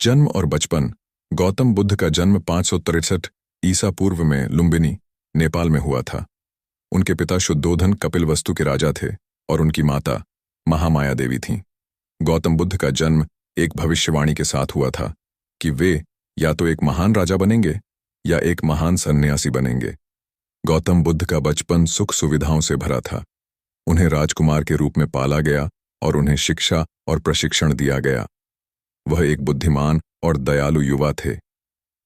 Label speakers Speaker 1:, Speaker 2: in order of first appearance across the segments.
Speaker 1: जन्म और बचपन। गौतम बुद्ध का जन्म 563 ईसा पूर्व में लुम्बिनी, नेपाल में हुआ था। उनके पिता शुद्धोधन कपिलवस्तु के राजा थे और उनकी माता महामाया देवी थीं। गौतम बुद्ध का जन्म एक भविष्यवाणी के साथ हुआ था कि वे या तो एक महान राजा बनेंगे या एक महान सन्यासी बनेंगे। गौतम बुद्ध का बचपन सुख सुविधाओं से भरा था। उन्हें राजकुमार के रूप में पाला गया और उन्हें शिक्षा और प्रशिक्षण दिया गया। वह एक बुद्धिमान और दयालु युवा थे।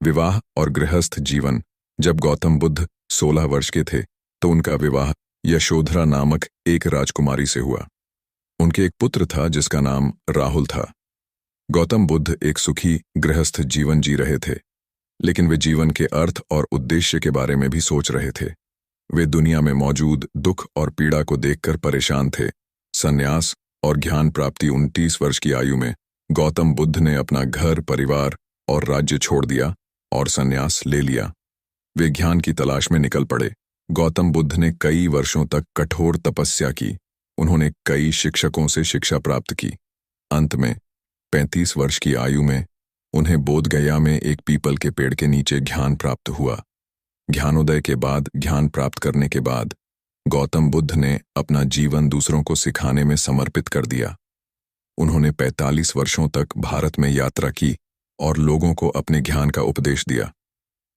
Speaker 1: विवाह और गृहस्थ जीवन। जब गौतम बुद्ध 16 वर्ष के थे तो उनका विवाह यशोधरा नामक एक राजकुमारी से हुआ। उनके एक पुत्र था जिसका नाम राहुल था। गौतम बुद्ध एक सुखी गृहस्थ जीवन जी रहे थे, लेकिन वे जीवन के अर्थ और उद्देश्य के बारे में भी सोच रहे थे। वे दुनिया में मौजूद दुख और पीड़ा को देखकर परेशान थे। संन्यास और ज्ञान प्राप्ति 29 वर्ष की आयु में गौतम बुद्ध ने अपना घर, परिवार और राज्य छोड़ दिया और संन्यास ले लिया। वे ज्ञान की तलाश में निकल पड़े। गौतम बुद्ध ने कई वर्षों तक कठोर तपस्या की। उन्होंने कई शिक्षकों से शिक्षा प्राप्त की। अंत में 35 वर्ष की आयु में उन्हें बोधगया में एक पीपल के पेड़ के नीचे ज्ञान प्राप्त हुआ। ज्ञानोदय के बाद, ज्ञान प्राप्त करने के बाद गौतम बुद्ध ने अपना जीवन दूसरों को सिखाने में समर्पित कर दिया। उन्होंने 45 वर्षों तक भारत में यात्रा की और लोगों को अपने ज्ञान का उपदेश दिया।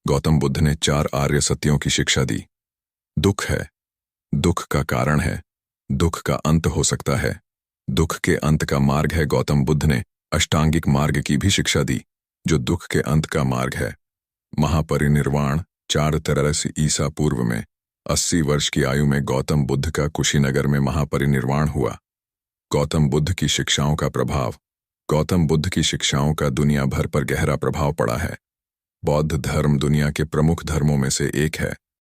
Speaker 1: गौतम बुद्ध ने 4 आर्य सत्यों की शिक्षा दी। दुख है, दुख का कारण है, दुख का अंत हो सकता है, दुख के अंत का मार्ग है। गौतम बुद्ध ने अष्टांगिक मार्ग की भी शिक्षा दी, जो दुख के अंत का मार्ग है। महापरिनिर्वाण 483 ईसा पूर्व में 80 वर्ष की आयु में गौतम बुद्ध का कुशीनगर में महापरिनिर्वाण हुआ। गौतम बुद्ध की शिक्षाओं का प्रभाव। गौतम बुद्ध की शिक्षाओं का दुनिया भर पर गहरा प्रभाव पड़ा है। बौद्ध धर्म दुनिया के प्रमुख धर्मों में से एक है।